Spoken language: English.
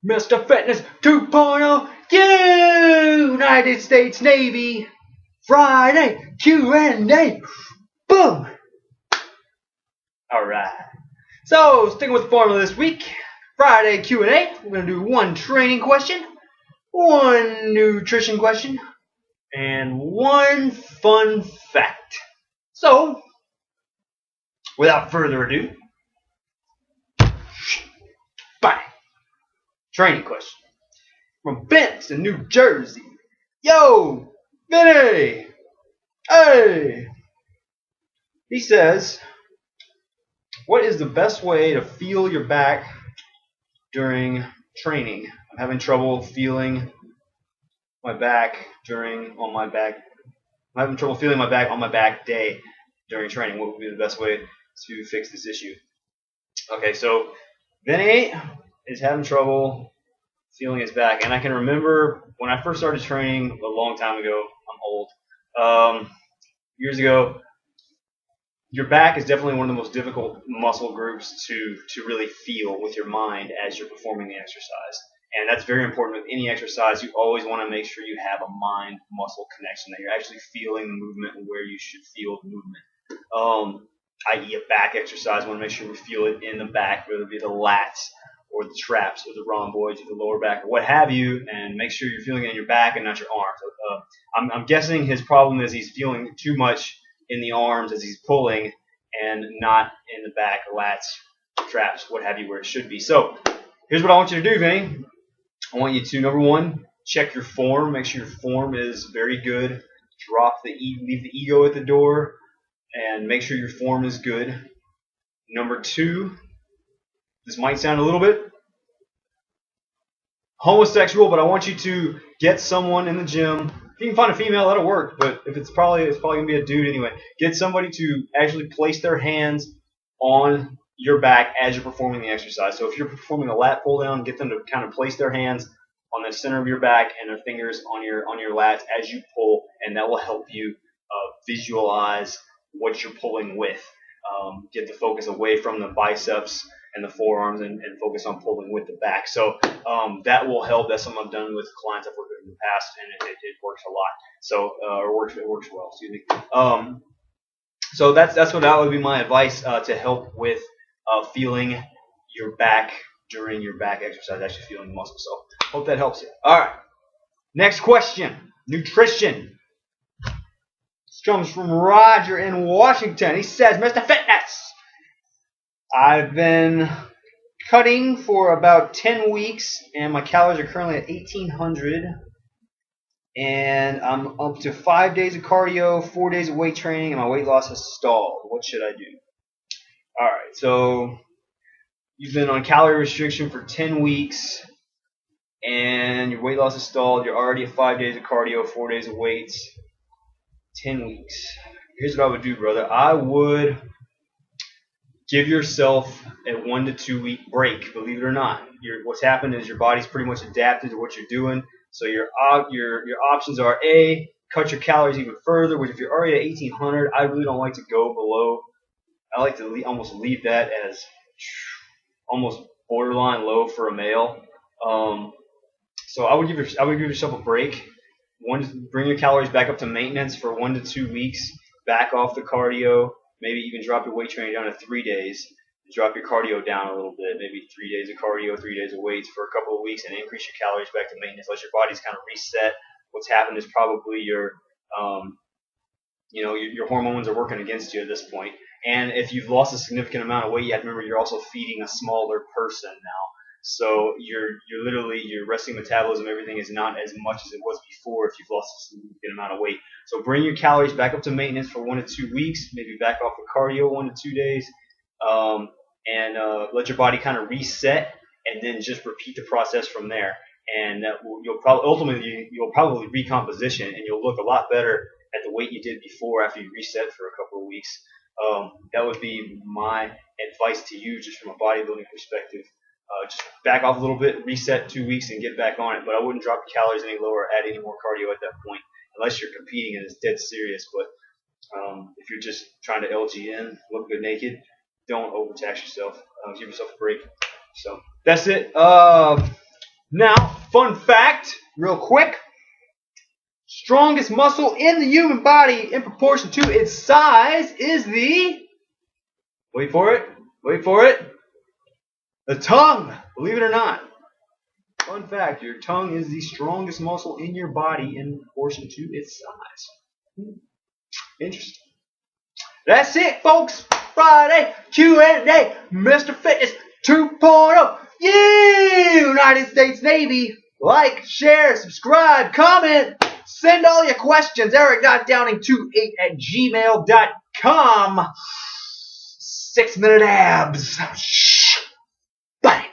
Mr. Fitness 2.0, United States Navy, Friday Q&A. Boom. All right. So, sticking with the formula this week, Friday Q&A. We're going to do one training question, one nutrition question, and one fun fact. So, without further ado, bye. Training question from Vince in New Jersey. Yo, Vinny. Hey. He says, what is the best way to feel your back during training? I'm having trouble feeling my back on my back day during training. What would be the best way to fix this issue? Okay, so Vinny is having trouble feeling his back, and I can remember when I first started training a long time ago. I'm old. Years ago. Your back is definitely one of the most difficult muscle groups to really feel with your mind as you're performing the exercise. And that's very important with any exercise. You always want to make sure you have a mind-muscle connection, that you're actually feeling the movement where you should feel the movement. I.e. a back exercise, I want to make sure we feel it in the back, whether it be the lats or the traps or the rhomboids or the lower back or what have you, and make sure you're feeling it in your back and not your arms. I'm guessing his problem is he's feeling too much in the arms as he's pulling and not in the back, lats, traps, what have you, where it should be. So here's what I want you to do, Vinny. I want you to, number one, check your form. Make sure your form is very good. Leave the ego at the door and make sure your form is good. Number two, this might sound a little bit homosexual, but I want you to get someone in the gym. If you can find a female, that'll work, but if it's probably going to be a dude anyway. Get somebody to actually place their hands on your back as you're performing the exercise. So if you're performing a lat pull down, get them to kind of place their hands on the center of your back and their fingers on your lats as you pull, and that will help you visualize what you're pulling with. Get the focus away from the biceps and the forearms and focus on pulling with the back. So that will help. That's something I've done with clients I've worked with in the past, and it works a lot. So it works well. Excuse me. So that would be my advice to help with feeling your back during your back exercise, actually feeling the muscle. So hope that helps you. All right. Next question. Nutrition. This comes from Roger in Washington. He says, Mr. Fitness, I've been cutting for about 10 weeks, and my calories are currently at 1,800, and I'm up to 5 days of cardio, 4 days of weight training, and my weight loss has stalled. What should I do? All right, so you've been on calorie restriction for 10 weeks, and your weight loss has stalled. You're already at 5 days of cardio, 4 days of weights, 10 weeks. Here's what I would do, brother. I would give yourself a 1 to 2 week break. Believe it or not, what's happened is your body's pretty much adapted to what you're doing. So your options are A, cut your calories even further, which if you're already at 1,800, I really don't like to go below. I like to almost leave that as almost borderline low for a male. So I would give yourself a break. Bring your calories back up to maintenance for 1 to 2 weeks. Back off the cardio. Maybe even drop your weight training down to 3 days. Drop your cardio down a little bit. Maybe 3 days of cardio, 3 days of weights for a couple of weeks, and increase your calories back to maintenance. Let your body's kind of reset. What's happened is probably your hormones are working against you at this point. And if you've lost a significant amount of weight, you have to remember you're also feeding a smaller person now. So your resting metabolism, everything is not as much as it was before if you've lost a significant amount of weight. So bring your calories back up to maintenance for 1 to 2 weeks, maybe back off the cardio 1 to 2 days, and let your body kind of reset, and then just repeat the process from there. And you'll probably recomposition, and you'll look a lot better at the weight you did before after you reset for a couple of weeks. That would be my advice to you, just from a bodybuilding perspective. Just back off a little bit, reset 2 weeks, and get back on it. But I wouldn't drop the calories any lower or add any more cardio at that point, unless you're competing and it's dead serious. But if you're just trying to LGN, look good naked, don't overtax yourself. Give yourself a break. So that's it. Now, fun fact, real quick. Strongest muscle in the human body in proportion to its size is the, wait for it, the tongue. Believe it or not. Fun fact, your tongue is the strongest muscle in your body in proportion to its size. Interesting. That's it, folks. Friday Q&A, Mr. Fitness 2.0. United States Navy. Like, share, subscribe, comment. Send all your questions. Eric.Downing28@gmail.com. 6-minute abs. Bye.